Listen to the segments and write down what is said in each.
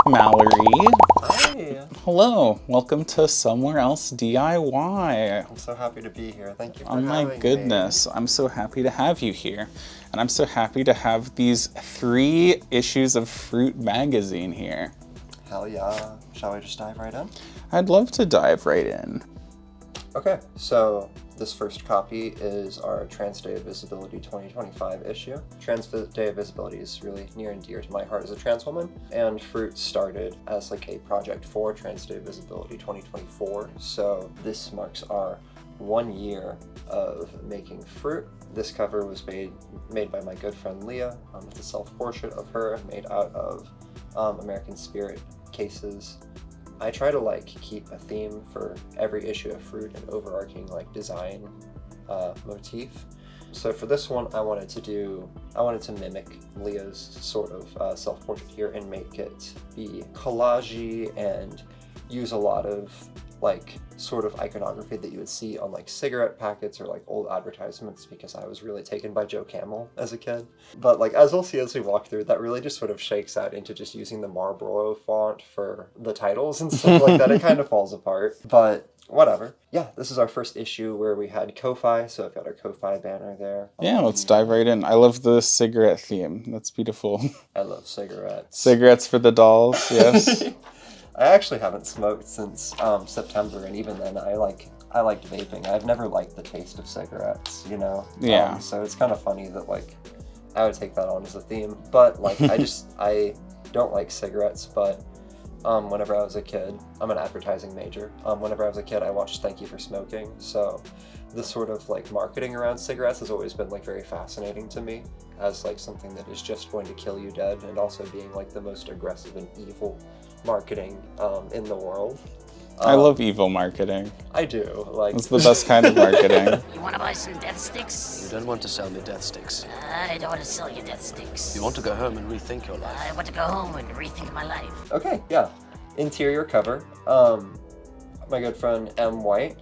Mallory. Hi. Hello. Welcome to Somewhere Else DIY. I'm so happy to be here. Thank you for Oh having my goodness. me. I'm so happy to have you here. And I'm so happy to have these 3 issues of Fruit magazine here. Hell yeah. Shall we just dive right in? I'd love to dive right in. Okay, so this first copy is our Trans Day of Visibility 2025 issue. Trans Day of Visibility is really near and dear to my heart as a trans woman, and Fruit started as like a project for Trans Day of Visibility 2024, so this marks our 1 year of making Fruit. This cover was made by my good friend Leah. It's a self-portrait of her made out of American Spirit cases. I try to keep a theme for every issue of Fruit, an overarching design motif. So for this one, I wanted to mimic Leah's sort of self-portrait here and make it be collagey and use a lot of sort of iconography that you would see on cigarette packets or old advertisements, because I was really taken by Joe Camel as a kid. But as we'll see as we walk through, that really just sort of shakes out into just using the Marlboro font for the titles and stuff like that. It kind of falls apart, but whatever. Yeah, this is our first issue where we had Ko-Fi, so I've got our Ko-Fi banner there. Yeah, let's dive right in. I love the cigarette theme. That's beautiful. I love cigarettes. Cigarettes for the dolls, yes. I actually haven't smoked since September, and even then I liked vaping. I've never liked the taste of cigarettes, you know? Yeah. So it's kind of funny that I would take that on as a theme, but I don't like cigarettes, but whenever I was a kid, I'm an advertising major. Whenever I was a kid, I watched Thank You for Smoking, so this sort of marketing around cigarettes has always been very fascinating to me, as something that is just going to kill you dead, and also being the most aggressive and evil marketing in the world. I love evil marketing. I do. It's the best kind of marketing. You want to buy some death sticks? You don't want to sell me death sticks. I don't want to sell you death sticks. You want to go home and rethink your life. I want to go home and rethink my life. Okay, yeah. Interior cover. My good friend M. White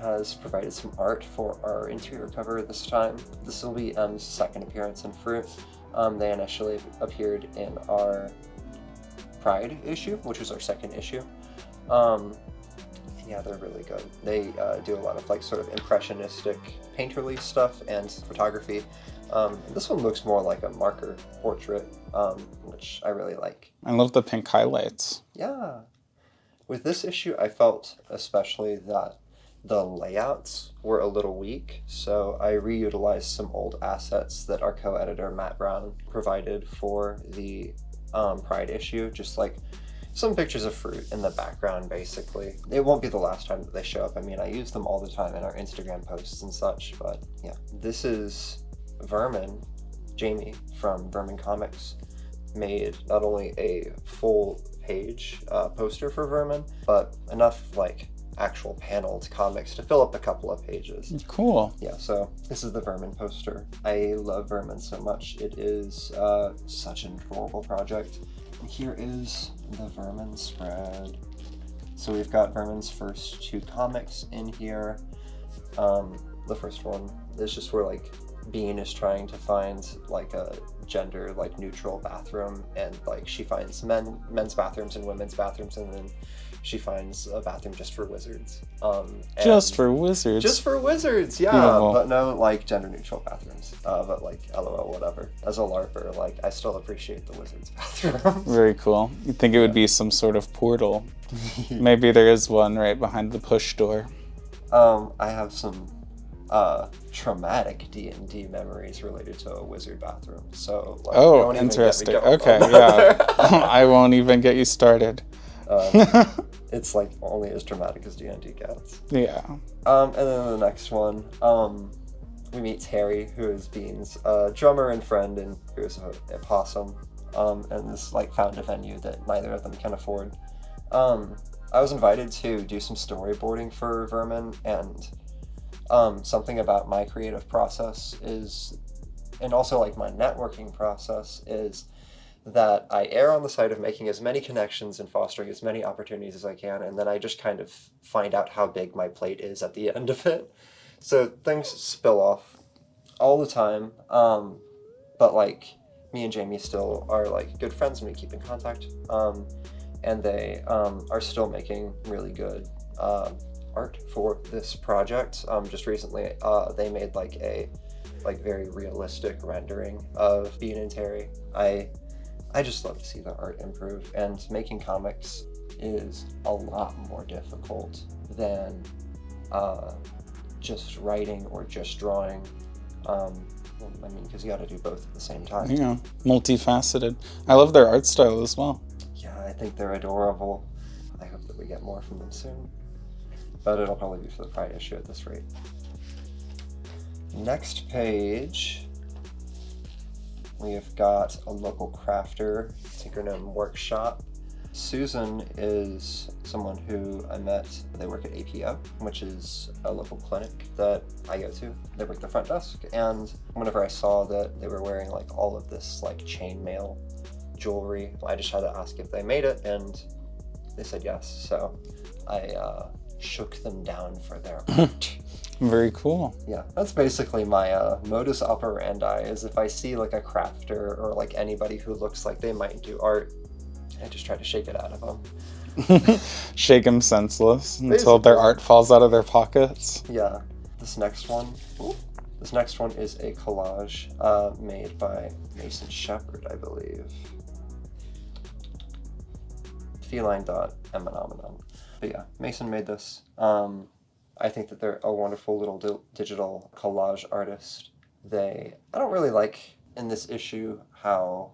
has provided some art for our interior cover this time. This will be M's second appearance in Fruit. They initially appeared in our Pride issue, which was our second issue. Yeah, they're really good. They do a lot of sort of impressionistic painterly stuff and photography. This one looks more like a marker portrait, which I really like. I love the pink highlights. Yeah. With this issue, I felt especially that the layouts were a little weak, so I reutilized some old assets that our co-editor Matt Brown provided for the Pride issue, just some pictures of Fruit in the background, basically. It won't be the last time that they show up. I mean, I use them all the time in our Instagram posts and such, but yeah. This is Vermin. Jamie from Vermin Comics made not only a full page poster for Vermin, but enough actual paneled comics to fill up a couple of pages. Cool. Yeah, so this is the Vermin poster. I love Vermin so much. It is such an adorable project. Here is the Vermin spread. So we've got Vermin's first 2 comics in here. The first one is just where Bean is trying to find a gender neutral bathroom, and she finds men's bathrooms and women's bathrooms, and then she finds a bathroom just for wizards. Just for wizards? Just for wizards, yeah. Beautiful. But no gender neutral bathrooms. But LOL, whatever. As a LARPer, I still appreciate the wizards' bathrooms. Very cool. You'd think it would be some sort of portal. Maybe there is one right behind the push door. I have some traumatic D&D memories related to a wizard bathroom. So oh, interesting. Okay, yeah. I won't even get you started. It's only as traumatic as D&D gets. Yeah. And then the next one, we meet Terry, who is Bean's drummer and friend, and who is a possum, and this found a venue that neither of them can afford. I was invited to do some storyboarding for Vermin, and something about my creative process is, and also my networking process, is that I err on the side of making as many connections and fostering as many opportunities as I can, and then I just kind of find out how big my plate is at the end of it. So things spill off all the time, but me and Jamie still are good friends, and we keep in contact. and they are still making really good art for this project. Just recently, they made like a very realistic rendering of Bean and Terry. I just love to see the art improve, and making comics is a lot more difficult than just writing or just drawing. I mean, because you got to do both at the same time. Yeah, multifaceted. I love their art style as well. Yeah, I think they're adorable. I hope that we get more from them soon. But it'll probably be for the Pride issue at this rate. Next page, we've got a local crafter, Synchronome Workshop. Susan is someone who I met. They work at APO, which is a local clinic that I go to. They work the front desk, and whenever I saw that they were wearing like all of this like chainmail jewelry, I just had to ask if they made it, and they said yes. So I shook them down for their art. Very cool. Yeah, that's basically my modus operandi, is if I see like a crafter or like anybody who looks like they might do art, I just try to shake it out of them. Shake them senseless until their art falls out of their pockets. Yeah. This next one is a collage made by Mason Shepard, I believe. Feline.phenomenon. But yeah, Mason made this. I think that they're a wonderful little digital collage artist. I don't really like in this issue how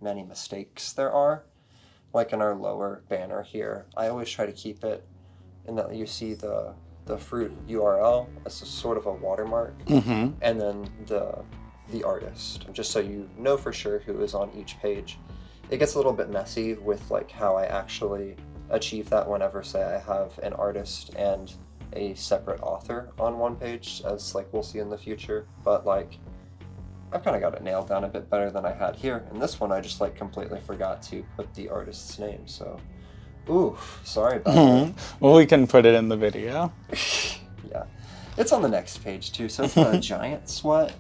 many mistakes there are. Like in our lower banner here, I always try to keep it in that you see the fruit URL as a sort of a watermark, and then the artist, just so you know for sure who is on each page. It gets a little bit messy with like how I actually achieve that whenever, say, I have an artist and a separate author on one page, as like we'll see in the future, but like I've kind of got it nailed down a bit better than I had here. In this one, I just like completely forgot to put the artist's name, so oof, sorry about that. Well, we can put it in the video. Yeah, it's on the next page too, so it's not a giant sweat.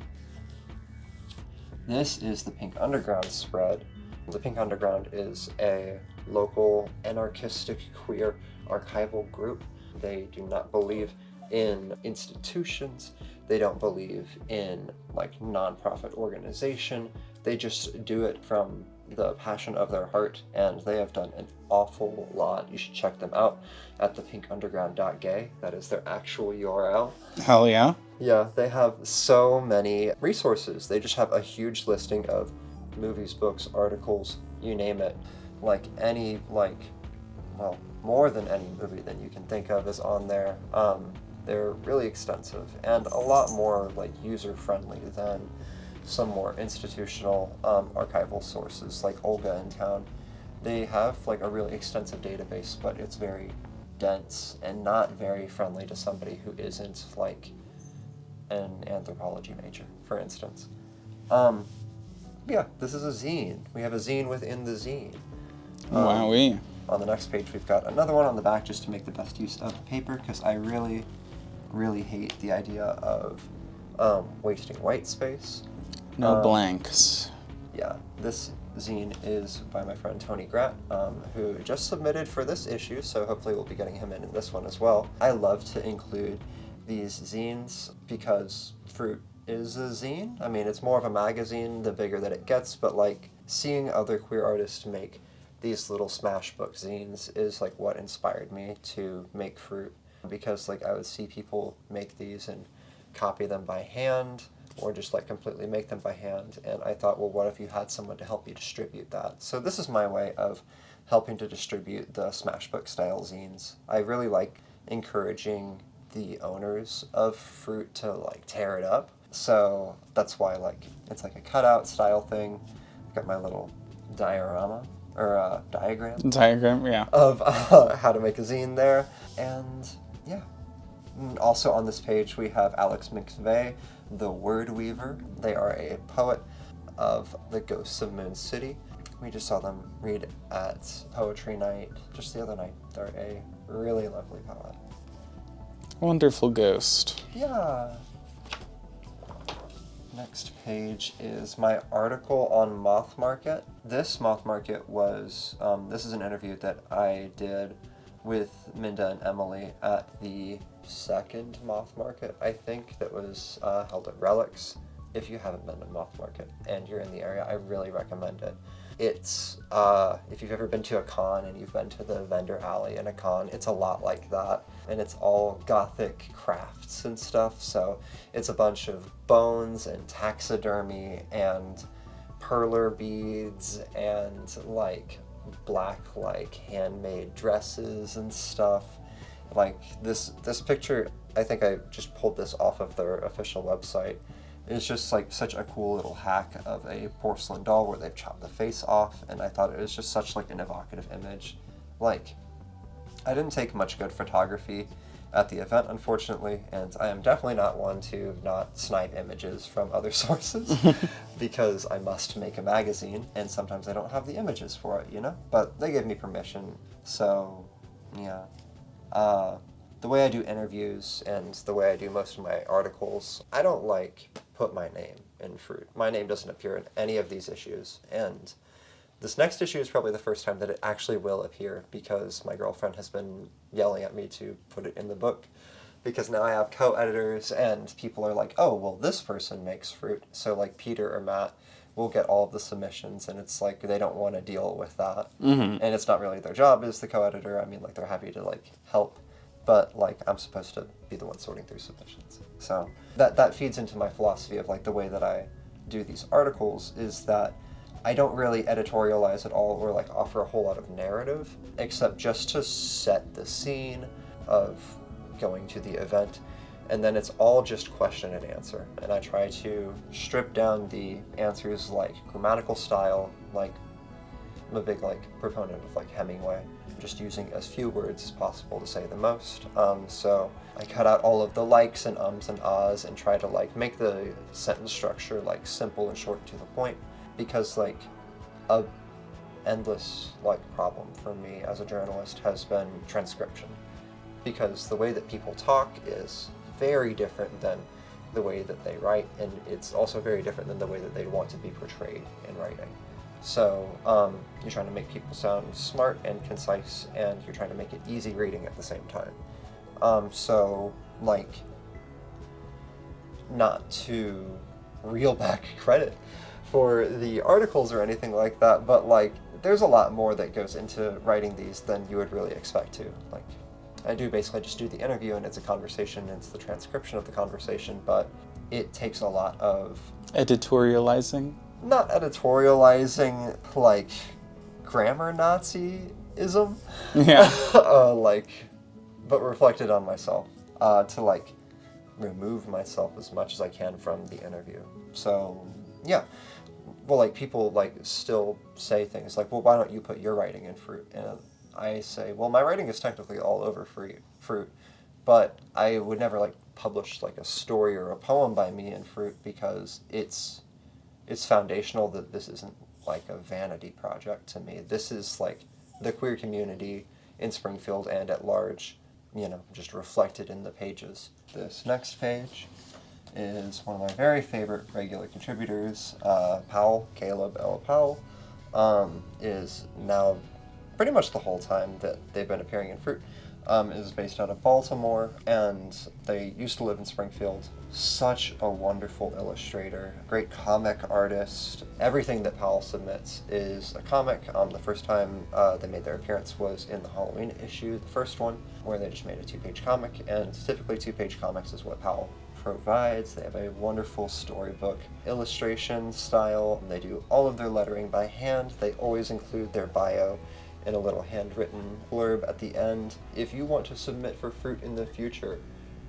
This is the Pink Underground spread. The Pink Underground is a local anarchistic queer archival group. They do not believe in institutions. They don't believe in like non-profit organization. They just do it from the passion of their heart, and they have done an awful lot. You should check them out at thepinkunderground.gay. That is their actual URL. Hell yeah. Yeah, they have so many resources. They just have a huge listing of movies, books, articles, you name it. Like any, well, more than any movie that you can think of is on there. They're really extensive and a lot more like user-friendly than some more institutional archival sources like Olga in town. They have like a really extensive database, but it's very dense and not very friendly to somebody who isn't like an anthropology major, for instance. Yeah, this is a zine. We have a zine within the zine. Wowee. On the next page, we've got another one on the back just to make the best use of the paper, because I really hate the idea of wasting white space. No blanks. Yeah, this zine is by my friend Tony Gratt, who just submitted for this issue, so hopefully we'll be getting him in this one as well. I love to include these zines because fruit is a zine. I mean, it's more of a magazine the bigger that it gets, but like seeing other queer artists make these little smash book zines is like what inspired me to make fruit, because like I would see people make these and copy them by hand or just like completely make them by hand, and I thought, well, what if you had someone to help you distribute that? So this is my way of helping to distribute the smash book style zines. I really like encouraging the owners of fruit to like tear it up, so that's why like it's like a cutout style thing. I've got my little diagram, Yeah. of how to make a zine there. And yeah, and also on this page we have Alex McVeigh, the Word Weaver. They are a poet of the Ghosts of Moon City. We just saw them read at Poetry Night just the other night. They're a really lovely poet. Wonderful ghost. Yeah. Next page is my article on Moth Market. This Moth Market was, this is an interview that I did with Minda and Emily at the second Moth Market, I think, that was held at Relics. If you haven't been to Moth Market and you're in the area, I really recommend it. It's, if you've ever been to a con and you've been to the vendor alley in a con, it's a lot like that. And it's all gothic crafts and stuff, so it's a bunch of bones and taxidermy and perler beads and like black like handmade dresses and stuff. Like this picture, I think I just pulled this off of their official website. It's just like such a cool little hack of a porcelain doll where they've chopped the face off, and I thought it was just such like an evocative image. Like, I didn't take much good photography at the event, unfortunately, and I am definitely not one to not snipe images from other sources because I must make a magazine, and sometimes I don't have the images for it, you know? But they gave me permission, so yeah. The way I do interviews and the way I do most of my articles, I don't like put my name in fruit. My name doesn't appear in any of these issues, and this next issue is probably the first time that it actually will appear because my girlfriend has been yelling at me to put it in the book, because now I have co-editors and people are like, oh, well, this person makes fruit, so like Peter or Matt will get all of the submissions, and it's like they don't want to deal with that. And it's not really their job as the co-editor. I mean, like, they're happy to like help, but like I'm supposed to be the one sorting through submissions. So that feeds into my philosophy of like the way that I do these articles is that I don't really editorialize at all or like offer a whole lot of narrative, except just to set the scene of going to the event, and then it's all just question and answer. And I try to strip down the answers like grammatical style, like I'm a big like proponent of like Hemingway, just using as few words as possible to say the most. So I cut out all of the likes and ums and ahs and try to like make the sentence structure like simple and short and to the point, because like a endless like problem for me as a journalist has been transcription, because the way that people talk is very different than the way that they write, and it's also very different than the way that they want to be portrayed in writing. So you're trying to make people sound smart and concise, and you're trying to make it easy reading at the same time. So like, not to reel back credit for the articles or anything like that, but like there's a lot more that goes into writing these than you would really expect to. Like, I do basically just do the interview and it's a conversation, and it's the transcription of the conversation, but it takes a lot of editorializing. Not editorializing like grammar Nazi-ism. Yeah. Like, but reflected on myself to like remove myself as much as I can from the interview. So yeah. Well, like people like still say things like, well, why don't you put your writing in fruit? And I say, well, my writing is technically all over fruit, but I would never like publish like a story or a poem by me in fruit, because it's foundational that this isn't like a vanity project to me. This is like the queer community in Springfield and at large, you know, just reflected in the pages. This next page is one of my very favorite regular contributors, Powell, Caleb L. Powell, is now pretty much the whole time that they've been appearing in fruit, is based out of Baltimore, and they used to live in Springfield. Such a wonderful illustrator, great comic artist. Everything that Powell submits is a comic. The first time they made their appearance was in the Halloween issue, the first one, where they just made a 2-page comic, and typically 2-page comics is what Powell provides. They have a wonderful storybook illustration style. They do all of their lettering by hand. They always include their bio in a little handwritten blurb at the end. If you want to submit for fruit in the future,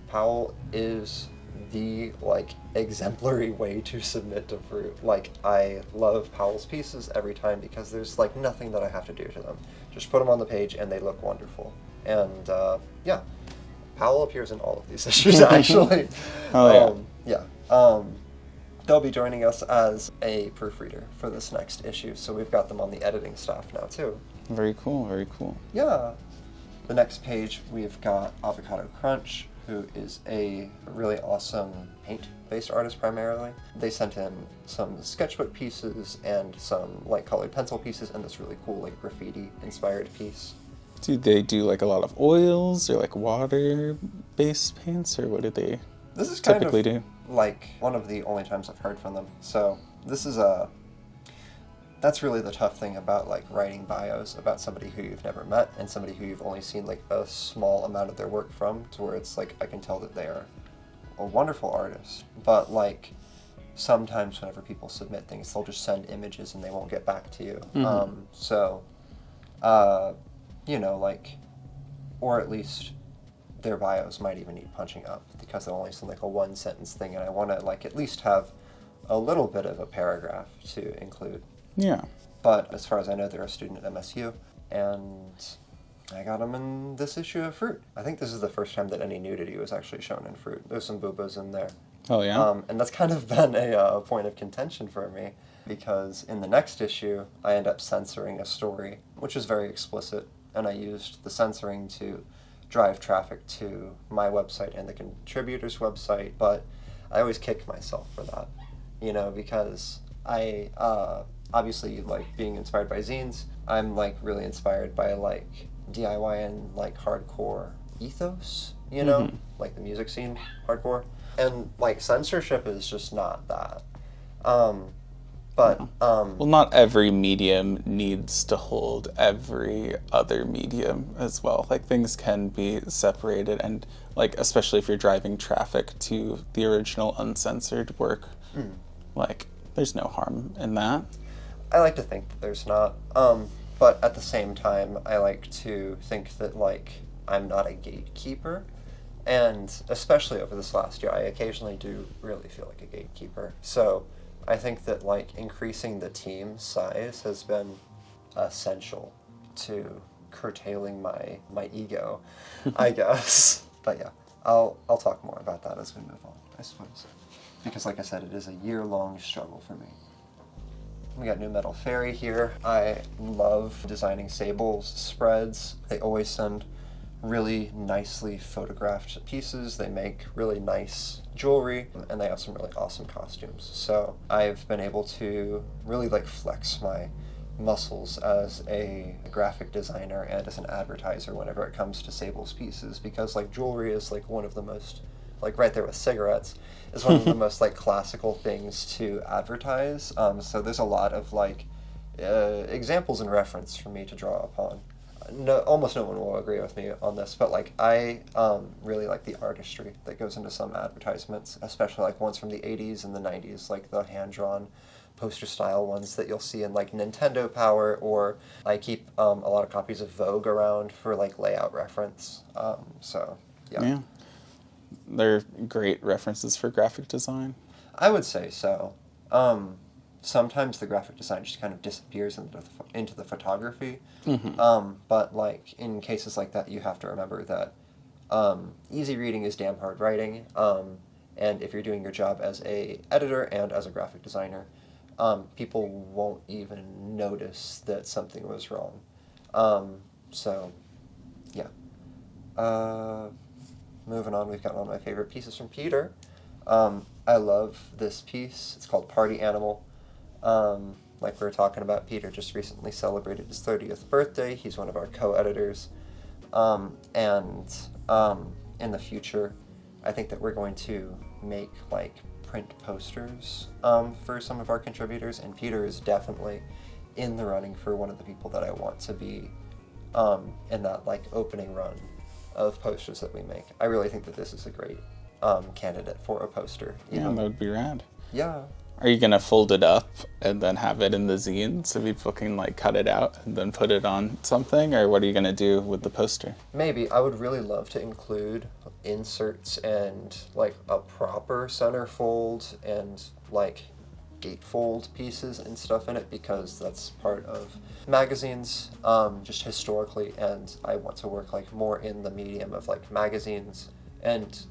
Powell is the like exemplary way to submit to fruit. Like, I love Powell's pieces every time because there's like nothing that I have to do to them. Just put them on the page and they look wonderful. And yeah, Powell appears in all of these issues actually. Oh yeah. They'll be joining us as a proofreader for this next issue, so we've got them on the editing staff now too. Very cool, very cool. Yeah. The next page, we've got Avocado Crunch, who is a really awesome paint print-based artists primarily. They sent in some sketchbook pieces and some like colored pencil pieces and this really cool like graffiti-inspired piece. Do they do like a lot of oils or like water-based paints, or what do they This is kind typically of do? like one of the only times I've heard from them. So this is that's really the tough thing about like writing bios about somebody who you've never met and somebody who you've only seen like a small amount of their work from, to where it's like I can tell that they are a wonderful artist, but like sometimes whenever people submit things, they'll just send images and they won't get back to you. You know, like, or at least their bios might even need punching up because they'll only send like a one sentence thing, and I want to like at least have a little bit of a paragraph to include. Yeah. But as far as I know, they're a student at MSU, and I got them in this issue of Fruit. I think this is the first time that any nudity was actually shown in Fruit. There's some boobas in there. Oh yeah? And that's kind of been a point of contention for me, because in the next issue, I end up censoring a story, which is very explicit, and I used the censoring to drive traffic to my website and the contributor's website, but I always kick myself for that, you know, because I, obviously, like, being inspired by zines, I'm, like, really inspired by, like, DIY and, like, hardcore ethos, you know, like the music scene, hardcore. And, like, censorship is just not that. Well, not every medium needs to hold every other medium as well. Like, things can be separated, and, like, especially if you're driving traffic to the original uncensored work, like, there's no harm in that. I like to think that there's not. But at the same time, I like to think that, like, I'm not a gatekeeper. And especially over this last year, I occasionally do really feel like a gatekeeper. So I think that, like, increasing the team size has been essential to curtailing my ego, I guess. But yeah, I'll talk more about that as we move on, I suppose. Because like I said, it is a year-long struggle for me. We got New Metal Fairy here. I love designing Sable's spreads. They always send really nicely photographed pieces. They make really nice jewelry, and they have some really awesome costumes. So I've been able to really like flex my muscles as a graphic designer and as an advertiser whenever it comes to Sable's pieces, because like jewelry is like one of the most, like right there with cigarettes, is one of the most like classical things to advertise. So there's a lot of like examples and reference for me to draw upon. No, almost no one will agree with me on this, but like I really like the artistry that goes into some advertisements, especially like ones from the 80s and the 90s, like the hand-drawn poster style ones that you'll see in like Nintendo Power, or I keep a lot of copies of Vogue around for like layout reference. So yeah. They're great references for graphic design. I would say so. Sometimes the graphic design just kind of disappears into the photography. But like in cases like that, you have to remember that easy reading is damn hard writing. And if you're doing your job as a editor and as a graphic designer, people won't even notice that something was wrong. So yeah. Moving on, we've got one of my favorite pieces from Peter. I love this piece. It's called Party Animal. Like we were talking about, Peter just recently celebrated his 30th birthday. He's one of our co-editors. And in the future, I think that we're going to make like print posters for some of our contributors, and Peter is definitely in the running for one of the people that I want to be in that like opening run of posters that we make. I really think that this is a great candidate for a poster. Yeah, that would be rad. Yeah. Are you gonna fold it up and then have it in the zine so people can like cut it out and then put it on something, or what are you gonna do with the poster? Maybe. I would really love to include inserts and like a proper centerfold and like gatefold pieces and stuff in it, because that's part of magazines just historically, and I want to work like more in the medium of like magazines. And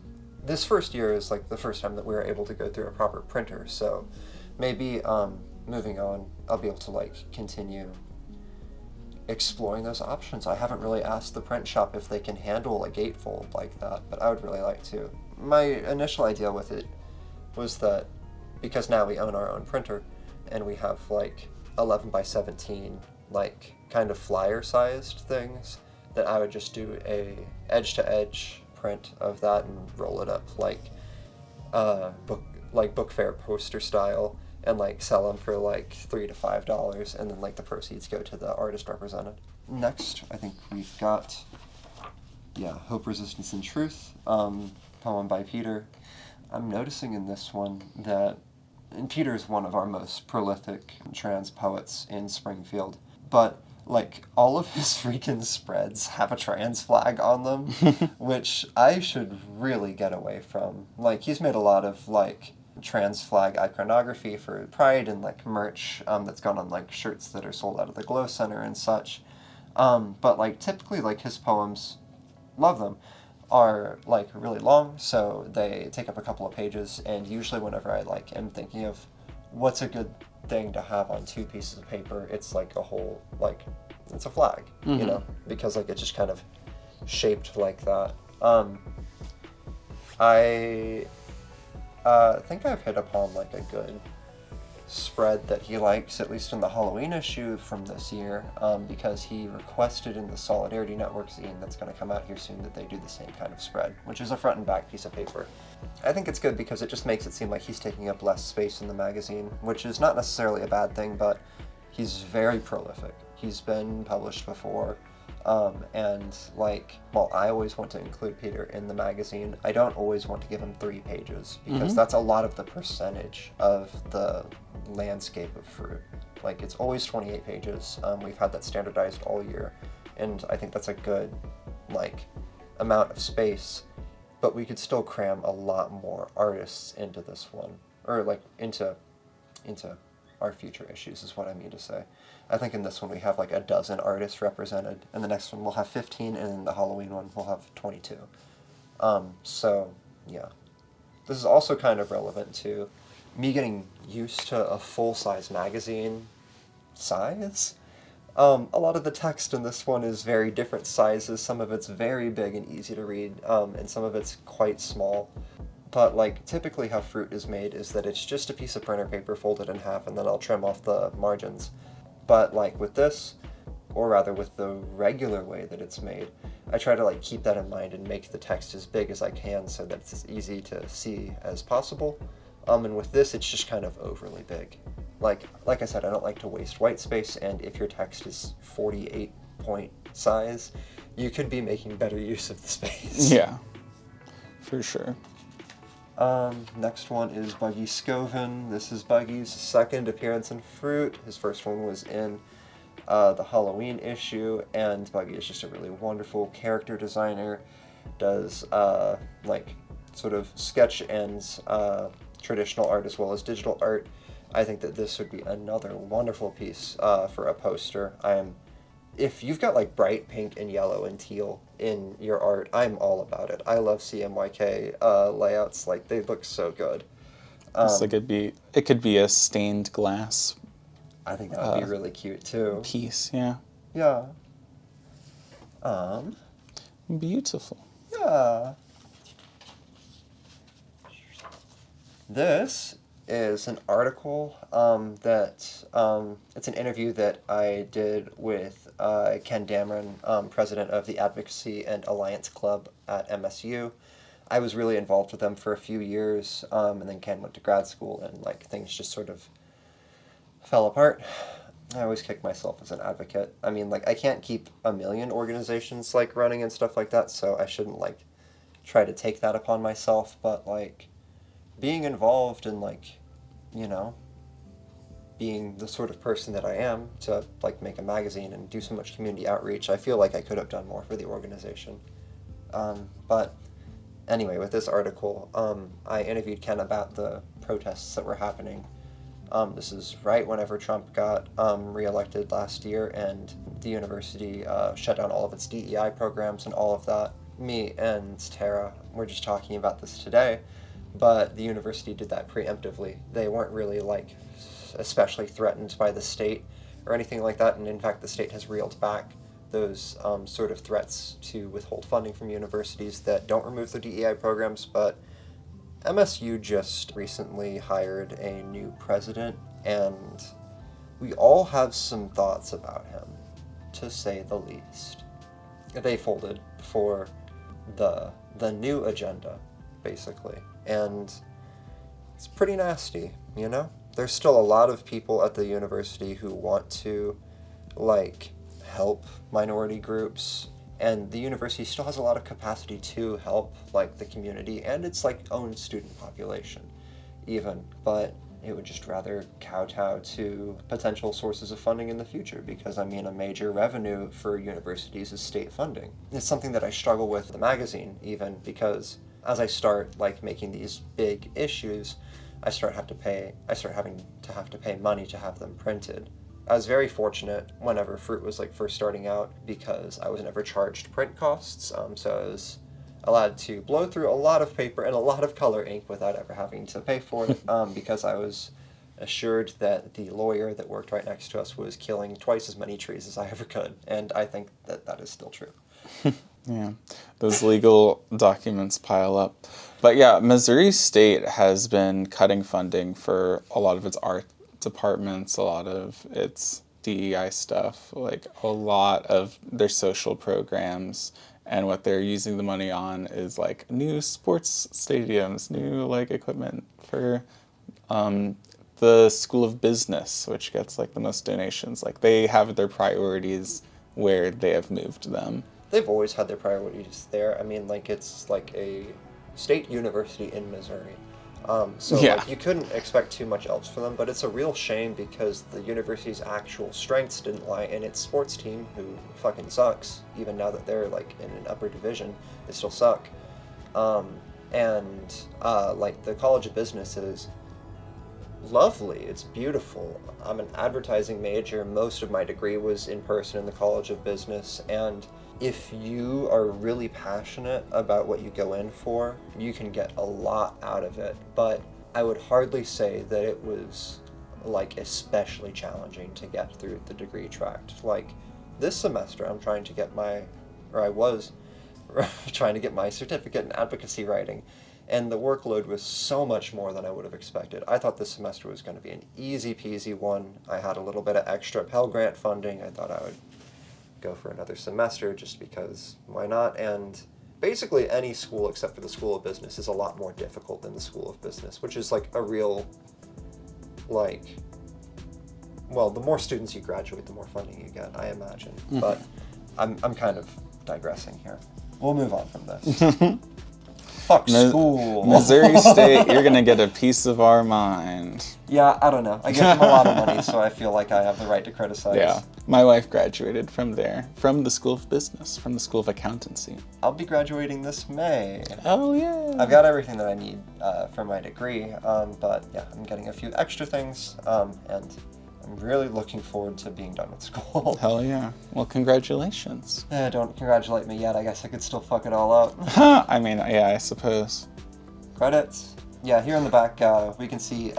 this first year is like the first time that we were able to go through a proper printer, so maybe moving on I'll be able to like continue exploring those options. I haven't really asked the print shop if they can handle a gatefold like that, but I would really like to. My initial idea with it was that because now we own our own printer and we have like 11 by 17 like kind of flyer sized things, that I would just do a edge to edge print of that and roll it up like book fair poster style, and like sell them for like $3 to $5, and then like the proceeds go to the artist represented. Next, I think we've got Hope, Resistance, and Truth, poem by Peter. I'm noticing in this one that Peter's one of our most prolific trans poets in Springfield, but like all of his freaking spreads have a trans flag on them, which I should really get away from. Like, he's made a lot of like trans flag iconography for Pride and like merch that's gone on like shirts that are sold out of the Glow Center and such. But like typically like his poems, love them, are like really long, so they take up a couple of pages, and usually whenever I like am thinking of what's a good thing to have on 2 pieces of paper, it's like a whole, like, it's a flag, you know, because like it's just kind of shaped like that. I think I've hit upon like a good spread that he likes, at least in the Halloween issue from this year, because he requested in the Solidarity Network zine that's going to come out here soon that they do the same kind of spread, which is a front and back piece of paper. I think it's good because it just makes it seem like he's taking up less space in the magazine, which is not necessarily a bad thing, but he's very prolific. He's been published before, and like, while I always want to include Peter in the magazine, I don't always want to give him 3 pages, because that's a lot of the percentage of the landscape of fruit. Like, it's always 28 pages. We've had that standardized all year, and I think that's a good like amount of space, but we could still cram a lot more artists into this one, or like into our future issues is what I mean to say. I think in this one we have like a dozen artists represented, and the next one we'll have 15, and in the Halloween one we'll have 22. So yeah, this is also kind of relevant to me getting used to a full-size magazine size. A lot of the text in this one is very different sizes. Some of it's very big and easy to read, and some of it's quite small. But like, typically how fruit is made is that it's just a piece of printer paper folded in half, and then I'll trim off the margins. But like with this, or rather with the regular way that it's made, I try to like keep that in mind and make the text as big as I can so that it's as easy to see as possible. And with this, it's just kind of overly big. Like I said, I don't like to waste white space, and if your text is 48 point size, you could be making better use of the space. Yeah, for sure. Next one is Buggy Scovin. This is Buggy's second appearance in Fruit. His first one was in the Halloween issue, and Buggy is just a really wonderful character designer. Does like sort of sketch and traditional art as well as digital art. I think that this would be another wonderful piece for a poster. If you've got like bright pink and yellow and teal in your art, I'm all about it. I love CMYK layouts. Like, they look so good. It's like it could be a stained glass. I think that would be really cute too. Piece, yeah. Yeah. Beautiful. Yeah. This is an article that it's an interview that I did with Ken Dameron, president of the Advocacy and Alliance Club at MSU. I was really involved with them for a few years, and then Ken went to grad school, and like things just sort of fell apart. I always kick myself as an advocate. I mean, like, I can't keep a million organizations like running and stuff like that, so I shouldn't like try to take that upon myself, but like being involved in like, you know, being the sort of person that I am to like make a magazine and do so much community outreach, I feel like I could have done more for the organization. But anyway, with this article, I interviewed Ken about the protests that were happening. This is right whenever Trump got reelected last year, and the university shut down all of its DEI programs and all of that. Me and Tara were just talking about this today, but the university did that preemptively. They weren't really like especially threatened by the state or anything like that, and in fact the state has reeled back those sort of threats to withhold funding from universities that don't remove their DEI programs, but MSU just recently hired a new president, and we all have some thoughts about him, to say the least. They folded for the new agenda, basically, and it's pretty nasty, you know? There's still a lot of people at the university who want to, like, help minority groups, and the university still has a lot of capacity to help, like, the community and its, like, own student population, even, but it would just rather kowtow to potential sources of funding in the future, because, I mean, a major revenue for universities is state funding. It's something that I struggle with in the magazine, even, because as I start, like, making these big issues, I start having to have to pay money to have them printed. I was very fortunate whenever Fruit was, like, first starting out, because I was never charged print costs, so I was allowed to blow through a lot of paper and a lot of color ink without ever having to pay for it, because I was assured that the lawyer that worked right next to us was killing twice as many trees as I ever could, and I think that that is still true. Yeah, those legal documents pile up. But yeah, Missouri State has been cutting funding for a lot of its art departments, a lot of its DEI stuff, like a lot of their social programs. And what they're using the money on is, like, new sports stadiums, new, like, equipment for the School of Business, which gets, like, the most donations. Like, they have their priorities where they have moved them. They've always had their priorities there. I mean, like, it's like a state university in Missouri. So Yeah. like, you couldn't expect too much else from them, but it's a real shame because the university's actual strengths didn't lie in its sports team, who fucking sucks. Even now that they're, like, in an upper division, they still suck. Like, the College of Business is lovely. It's beautiful. I'm an advertising major. Most of my degree was in person in the College of Business, and if you are really passionate about what you go in for, you can get a lot out of it. But I would hardly say that it was, like, especially challenging to get through the degree track. Like, this semester I was trying to get my certificate in advocacy writing, and the workload was so much more than I would have expected. I thought this semester was going to be an easy peasy one. I had a little bit of extra Pell Grant funding. I thought I would go for another semester just because why not? And basically any school except for the School of Business is a lot more difficult than the School of Business, which is, like, a real, like, well, the more students you graduate, the more funding you get, I imagine. Mm-hmm. But I'm kind of digressing here. We'll move on from this. Fuck school. Missouri State, you're going to get a piece of our mind. Yeah, I don't know. I give them a lot of money, so I feel like I have the right to criticize. Yeah. My wife graduated from there, from the School of Business, from the School of Accountancy. I'll be graduating this May. Oh, yeah. I've got everything that I need for my degree, but yeah, I'm getting a few extra things, and I'm really looking forward to being done with school. Hell yeah. Well, congratulations. Don't congratulate me yet. I guess I could still fuck it all up. I mean, yeah, I suppose. Credits. Yeah, here in the back, we can see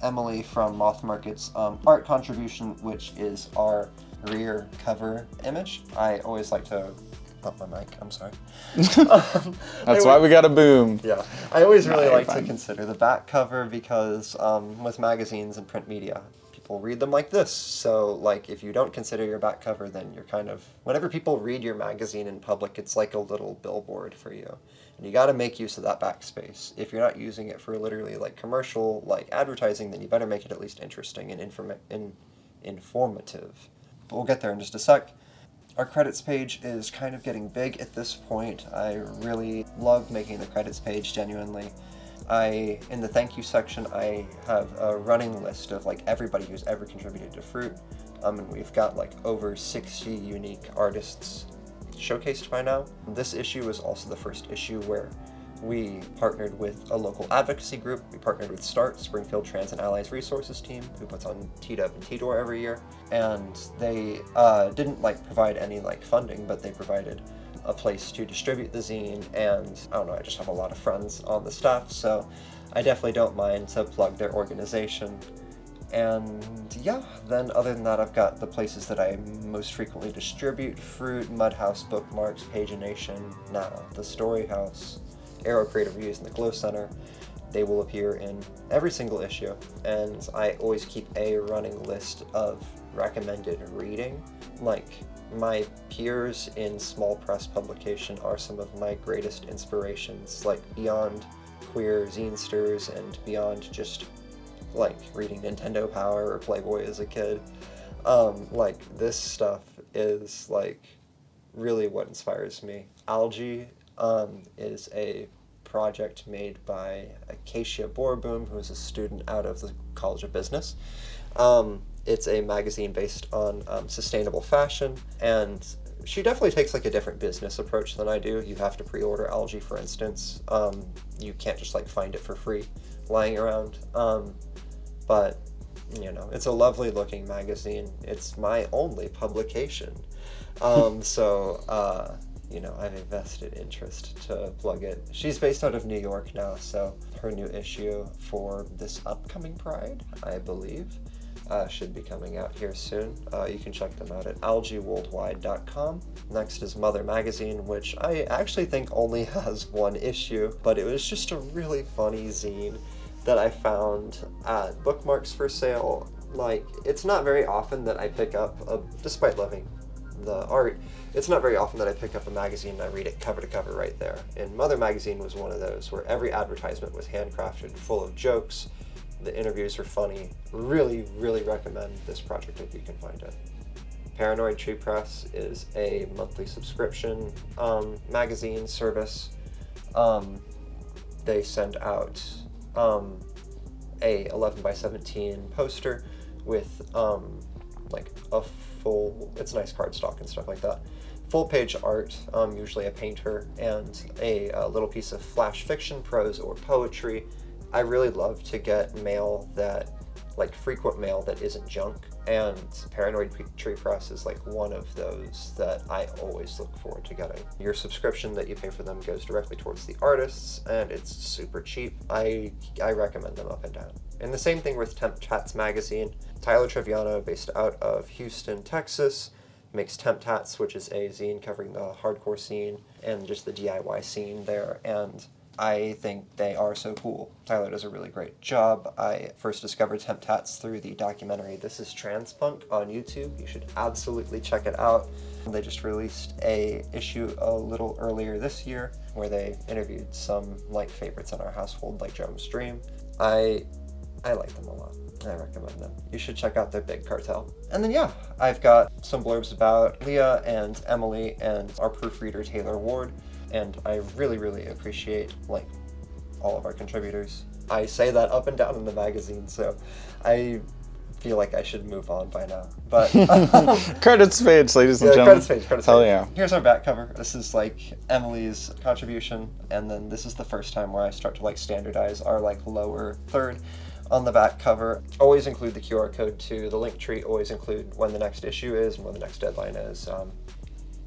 Emily from Moth Market's art contribution, which is our rear cover image. I always like to bump my mic, I'm sorry. That's why we got a boom. Yeah, I always really like to consider the back cover because with magazines and print media, people read them like this. So, like, if you don't consider your back cover, then you're kind of, whenever people read your magazine in public, it's like a little billboard for you. And you gotta make use of that backspace. If you're not using it for literally, like, commercial, like, advertising, then you better make it at least interesting and informative. But we'll get there in just a sec. Our credits page is kind of getting big at this point. I really love making the credits page, genuinely. In the thank you section, I have a running list of, like, everybody who's ever contributed to Fruit. And we've got, like, over 60 unique artists showcased by now. This issue is also the first issue where we partnered with a local advocacy group. We partnered with START, Springfield Trans and Allies Resources Team, who puts on TDOV and TDOR every year. And they didn't, like, provide any, like, funding, but they provided a place to distribute the zine, and I don't know, I just have a lot of friends on the staff, so I definitely don't mind to plug their organization. And yeah, then other than that, I've got the places that I most frequently distribute: Fruit, Mudhouse, Bookmarks, Pagination, now the Story House, Aero Creative Reviews in the Glow Center. They will appear in every single issue, and I always keep a running list of recommended reading. Like, my peers in small press publication are some of my greatest inspirations, like beyond queer zinesters and beyond just like reading Nintendo Power or Playboy as a kid. Like, this stuff is like really what inspires me. Algae is a project made by Acacia Borboom, who is a student out of the College of Business. It's a magazine based on sustainable fashion, and she definitely takes like a different business approach than I do. You have to pre-order Algae, for instance. You can't just like find it for free lying around. But you know, it's a lovely looking magazine. It's my only publication. You know, I have a vested interest to plug it. She's based out of New York now, so her new issue for this upcoming Pride, I believe, should be coming out here soon. You can check them out at algaeworldwide.com. Next is Mother Magazine, which I actually think only has one issue, but it was just a really funny zine that I found at Bookmarks for Sale. Like, it's not very often that I pick up, despite loving the art, it's not very often that I pick up a magazine and I read it cover to cover right there. And Mother Magazine was one of those where every advertisement was handcrafted, full of jokes. The interviews are funny. Really, really recommend this project if you can find it. Paranoid Tree Press is a monthly subscription magazine service. They send out a 11x17 poster with like a full, it's nice cardstock and stuff like that, full page art, usually a painter, and a little piece of flash fiction, prose, or poetry. I really love to get mail that, like frequent mail that isn't junk, and Paranoid Tree Press is like one of those that I always look forward to getting. Your subscription that you pay for them goes directly towards the artists, and it's super cheap. I recommend them up and down. And the same thing with Temp Tats magazine. Tyler Treviano, based out of Houston, Texas, makes Temp Tats, which is a zine covering the hardcore scene and just the DIY scene there, and I think they are so cool. Tyler does a really great job. I first discovered Temp Tats through the documentary This Is Transpunk on YouTube. You should absolutely check it out. They just released a issue a little earlier this year where they interviewed some like favorites in our household, like Joe's Dream. I like them a lot. I recommend them. You should check out their Big Cartel. And then yeah, I've got some blurbs about Leah and Emily and our proofreader Taylor Ward. And I really, really appreciate like all of our contributors. I say that up and down in the magazine, so I feel like I should move on by now. But credits page, ladies and gentlemen. Credits page. Hell yeah. Here's our back cover. This is like Emily's contribution, and then this is the first time where I start to like standardize our like lower third on the back cover. Always include the QR code to the link tree. Always include when the next issue is and when the next deadline is.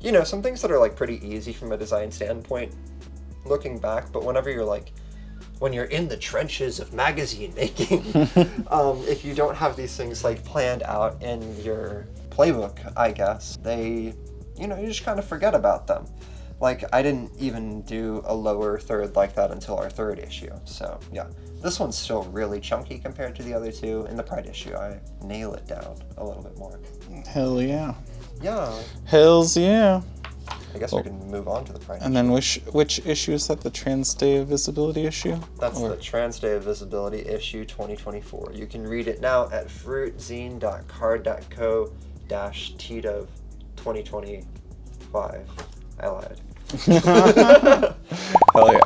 You know, some things that are like pretty easy from a design standpoint looking back, but whenever you're like, when you're in the trenches of magazine making, if you don't have these things like planned out in your playbook, I guess, you just kind of forget about them. Like, I didn't even do a lower third like that until our third issue, so yeah. This one's still really chunky compared to the other two. In the Pride issue, I nail it down a little bit more. Hell yeah. Yeah. Hells yeah. I guess we can move on to the Pride And then which issue is that? The Trans Day of Visibility issue? That's the Trans Day of Visibility issue 2024. You can read it now at fruitzine.card.co-TDOV 2025. I lied. Hell yeah.